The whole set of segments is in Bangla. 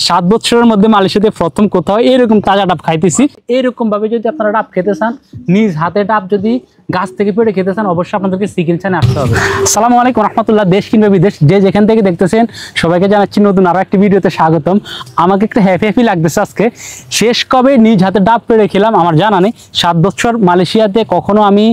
7 বছরের মধ্যে মালয়েশিয়াতে প্রথম কোথাও এরকম তাজা ডাব খাইতেছি। এরকম ভাবে যদি আপনারা ডাব খেতে চান, নিজ হাতে ডাব যদি গাছ থেকে পেড়ে খেতে চান, অবশ্যই আপনাদেরকে চিকেনশানে আসতে হবে। আসসালামু আলাইকুম রাহমাতুল্লাহ। দেশ কিংবা বিদেশ যে যেখান থেকে দেখতেছেন সবাইকে জানাচ্ছি নতুন আরো একটি ভিডিওতে স্বাগতম। আমাকে একটু হ্যাপি লাগতেছে আজকে। শেষ কবে নিজ হাতে ডাব পেড়ে খেলাম আমার জানা নেই। 7 বছর মালয়েশিয়াতে কখনো আমি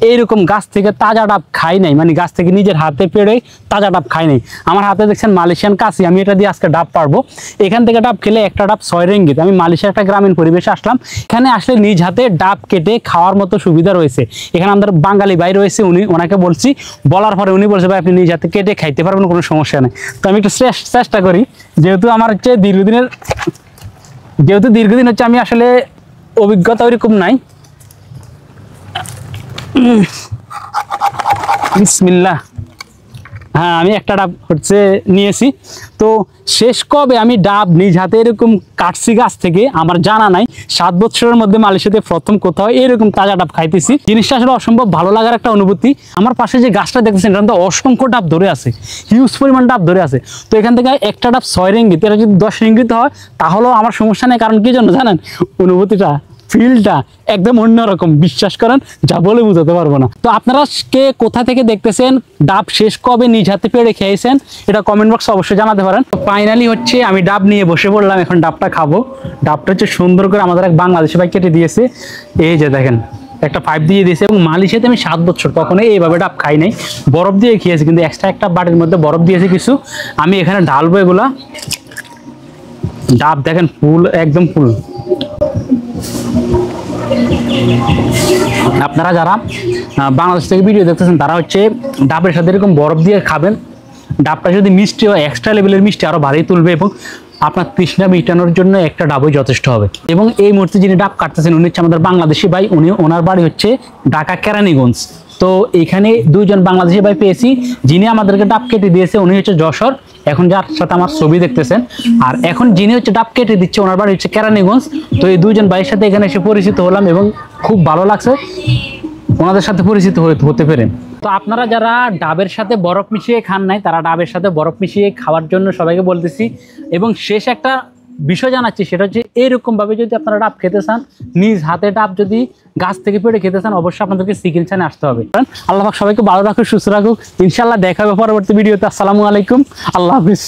এইরকম গাছ থেকে তাজা ডাব খাই নাই, মানে গাছ থেকে নিজের হাতে পেড়ে তাজা ডাব খাই নাই। আমার হাতে দেখছেন মালয়েশিয়ান কাশি, আমি এটা দিয়ে আজকে ডাব পারবো। এখান থেকে ডাব খেলে একটা ডাব 6 রিঙ্গিত। আমি মালয়েশিয়ার একটা গ্রামীণ পরিবেশে আসলাম, এখানে আসলে নিজ হাতে ডাব কেটে খাওয়ার মতো সুবিধা রয়েছে। এখানে আমাদের বাঙালি ভাই রয়েছে, ওনাকে বলছি, বলার পরে উনি বলছে ভাই আপনি নিজ হাতে কেটে খাইতে পারবেন, কোনো সমস্যা নেই। তো আমি একটু চেষ্টা করি, যেহেতু আমার হচ্ছে দীর্ঘদিন হচ্ছে আমি আসলে অভিজ্ঞতা ওইরকম নাই। বিসমিল্লাহ। হ্যাঁ, আমি একটা ডাব হচ্ছে নিয়েছি। তো শেষ কবে আমি ডাব নিজ হাতে এরকম কাটছি গাছ থেকে আমার জানা নাই। 7 বছরের মধ্যে মালয়েশিয়াতে প্রথম কোথাও এরকম তাজা ডাব খাইতেছি। জিনিসটা আসলে অসম্ভব ভালো লাগার একটা অনুভূতি। আমার পাশে যে গাছটা দেখতেছেন এখানে তো অসংখ্য ডাব ধরে আছে, হিউজ পরিমাণ ডাব ধরে আছে। তো এখান থেকে একটা ডাব 6 রিঙ্গিত, এটা যদি 10 রিঙ্গিত হয় তাহলেও আমার সমস্যা নেই। কারণ কি জন্য জানেন, অনুভূতিটা, ফিলটা একদম অন্যরকম, বিশ্বাস করেন যা বলে বুঝাতে পারবো না। তো আপনারা কে কোথা থেকে দেখতেছেন, ডাব শেষ কবে নিজ হাতে পেড়ে খেয়েছেন, এটা কমেন্ট বক্সে অবশ্যই জানাতে পারেন। তো ফাইনালি হচ্ছে আমি ডাব নিয়ে বসে পড়লাম, এখন ডাবটা খাবো। ডাবটা হচ্ছে সুন্দর করে আমাদের এক বাংলাদেশি ভাই কেটে দিয়েছে, এই যে দেখেন একটা পাইপ দিয়ে দিয়েছে। এবং মালয়েশিয়াতে আমি 7 বছর কখনো এইভাবে ডাব খাই নাই, বরফ দিয়ে খেয়েছি, কিন্তু এক্সট্রা একটা বাটির মধ্যে বরফ দিয়েছে কিছু। আমি এখানে ঢালবো এগুলা। ডাব দেখেন ফুল, একদম ফুল। আপনারা যারা বাংলাদেশ থেকে ভিডিও দেখতেছেন তারা হচ্ছে ডাবের সাথে এরকম বরফ দিয়ে খাবেন। ডাবটা যদি মিষ্টি হয়, এক্সট্রা লেভেলের মিষ্টি আরো ভারী তুলবে এবং আপনার তৃষ্ণা মিটানোর জন্য একটা ডাবই যথেষ্ট হবে। এবং এই মুহূর্তে যিনি ডাব কাটতেছেন উনি হচ্ছে আমাদের বাংলাদেশি ভাই, ওনার বাড়ি হচ্ছে ঢাকা কেরানীগঞ্জ। তো এখানে দুইজন বাংলাদেশি ভাই পেয়েছি, যিনি আমাদেরকে ডাব কেটে দিয়েছে উনি হচ্ছে যশোর, এখন যার সাথে আমার ছবি দেখতেছেন। আর এখন যিনি হচ্ছে ডাব কেটে দিচ্ছে ওনার বাড়ি হচ্ছে কেরানীগঞ্জ। তো এই দুইজন ভাইয়ের সাথে এখানে এসে পরিচিত হলাম এবং খুব ভালো লাগছে ওনাদের সাথে পরিচিত হতে পেরে। তো আপনারা যারা ডাবের সাথে বরফ মিশিয়ে খান নাই, তারা ডাবের সাথে বরফ মিশিয়ে খাওয়ার জন্য সবাইকে বলতেছি। এবং শেষ একটা বিষয় জানাচ্ছি, সেটা হচ্ছে এইরকম ভাবে যদি আপনারা ডাব খেতে চান, নিজ হাতে ডাব যদি গাছ থেকে পেড়ে খেতে চান, অবশ্যই আপনাদেরকে চিকেনশানে আসতে হবে। আল্লাহ পাক সবাইকে ভালো রাখুক, সুস্থ রাখুক। ইনশাআল্লাহ দেখা হবে পরবর্তী ভিডিওতে। আসসালামু আলাইকুম, আল্লাহ হাফিজ।